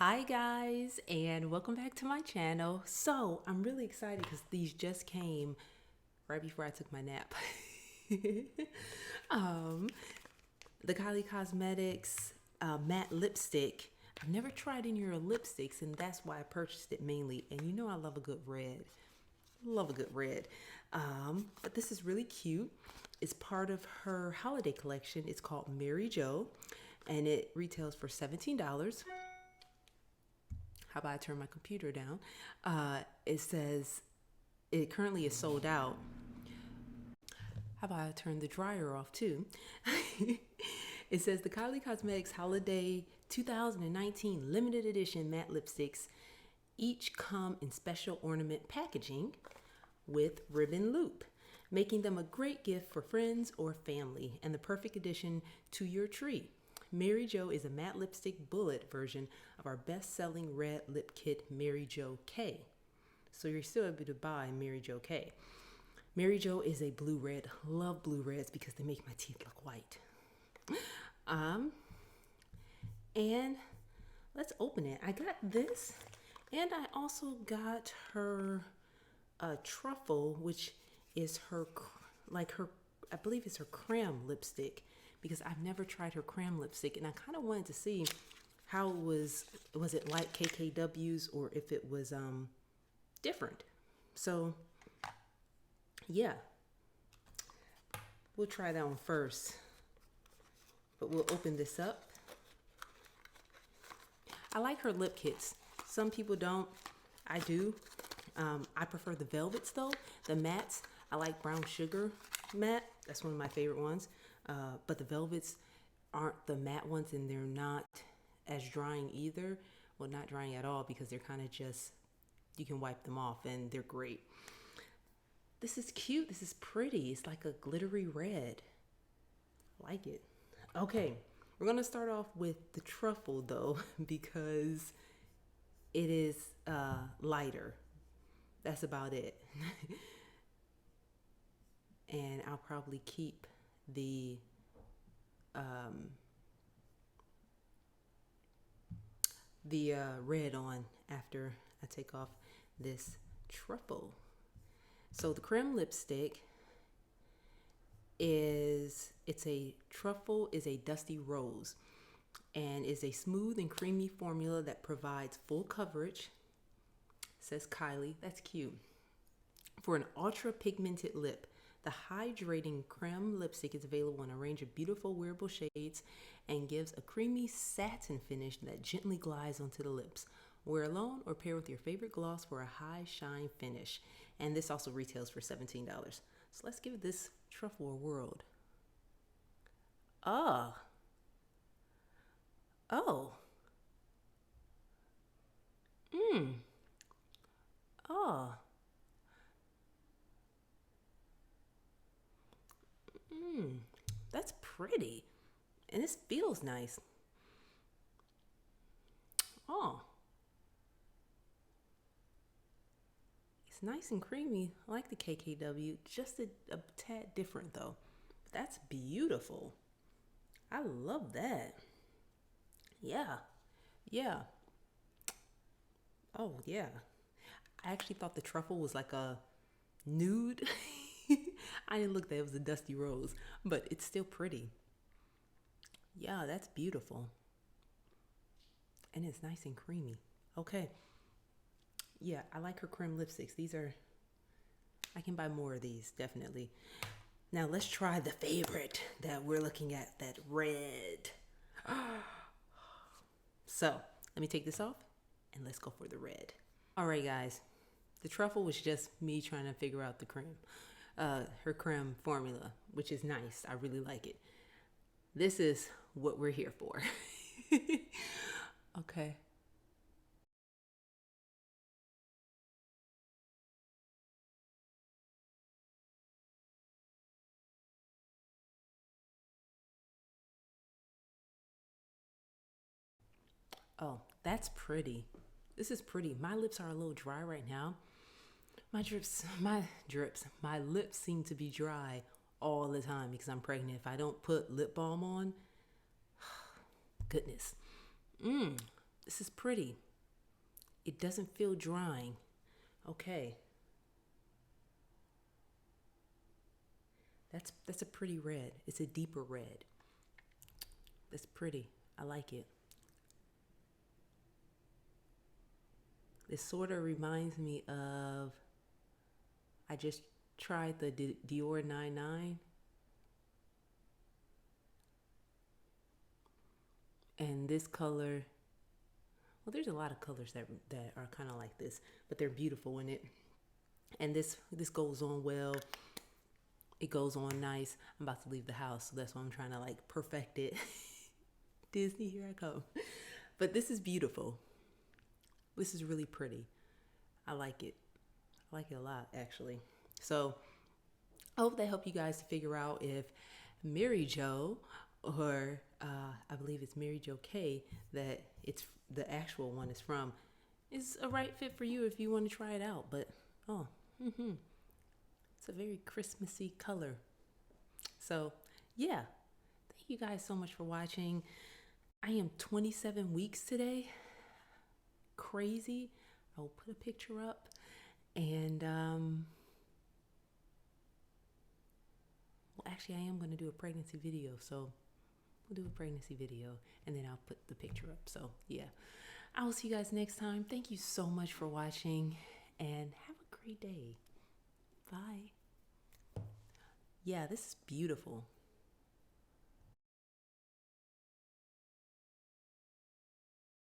Hi guys, and welcome back to my channel. So I'm really excited because these just came right before I took my nap. um, the Kylie Cosmetics matte lipstick. I've never tried any of her lipsticks, and that's why I purchased it mainly. And you know I love a good red. Love a good red. But this is really cute. It's part of her holiday collection. It's called Mary Jo, and it retails for $17. How about I turn my computer down? It says it currently is sold out. How about I turn the dryer off too? It says the Kylie Cosmetics Holiday 2019 limited edition matte lipsticks each come in special ornament packaging with ribbon loop, making them a great gift for friends or family and the perfect addition to your tree. Mary Jo is a matte lipstick bullet version of our best-selling red lip kit Mary Jo K. So you're still able to buy Mary Jo K. Mary Jo is a blue red. Love blue reds because they make my teeth look white. And let's open it. I got this, and I also got her truffle, which is her I believe it's her cram lipstick, because I've never tried her cram lipstick, and I kind of wanted to see how it was it like KKW's or if it was different. So yeah, we'll try that one first, but we'll open this up. I like her lip kits. Some people don't. I do. I prefer the velvets though. The mattes, I like brown sugar matte. That's one of my favorite ones. But the velvets aren't the matte ones, and they're not as drying either. Well, not drying at all, because they're kind of just, you can wipe them off and they're great. This is cute. This is pretty. It's like a glittery red. I like it. Okay, we're going to start off with the truffle though, because it is lighter. That's about it. And I'll probably keep the red on after I take off this truffle. So the creme lipstick it's a truffle is a dusty rose, and is a smooth and creamy formula that provides full coverage. Says Kylie. That's cute. For an ultra pigmented lip, the hydrating creme lipstick is available in a range of beautiful wearable shades and gives a creamy satin finish that gently glides onto the lips. Wear alone or pair with your favorite gloss for a high shine finish. And this also retails for $17. So let's give this truffle a whirl. Oh. Oh. Oh. That's pretty. And this feels nice. Oh. It's nice and creamy. I like the KKW. Just a tad different though. But that's beautiful. I love that. Yeah. Yeah. Oh, yeah. I actually thought the truffle was like a nude. I didn't look that it was a dusty rose, but it's still pretty. Yeah, that's beautiful. And it's nice and creamy. Okay. Yeah, I like her creme lipsticks. I can buy more of these, definitely. Now let's try the favorite that we're looking at, that red. So let me take this off and let's go for the red. All right, guys. The truffle was just me trying to figure out the creme, her creme formula, which is nice. I really like it. This is what we're here for. Okay. Oh, that's pretty. This is pretty. My lips are a little dry right now. My lips seem to be dry all the time because I'm pregnant. If I don't put lip balm on, goodness. This is pretty. It doesn't feel drying. Okay. That's a pretty red. It's a deeper red. It's pretty. I like it. This sort of reminds me of, I just tried the Dior 99, and this color, well, there's a lot of colors that are kind of like this, but they're beautiful in it. And this goes on well. It goes on nice. I'm about to leave the house, so that's why I'm trying to like perfect it. Disney, here I come. But this is beautiful. This is really pretty. I like it. I like it a lot, actually. So I hope that helped you guys to figure out if Mary Jo, or I believe it's Mary Jo K, that it's the actual one is from, is a right fit for you if you want to try it out. But it's a very Christmassy color. So yeah, thank you guys so much for watching. I am 27 weeks today. Crazy. I'll put a picture up, and well, actually I am going to do a pregnancy video, so we'll do a pregnancy video and then I'll put the picture up. So yeah, I will see you guys next time. Thank you so much for watching, and have a great day. Bye. Yeah, this is beautiful.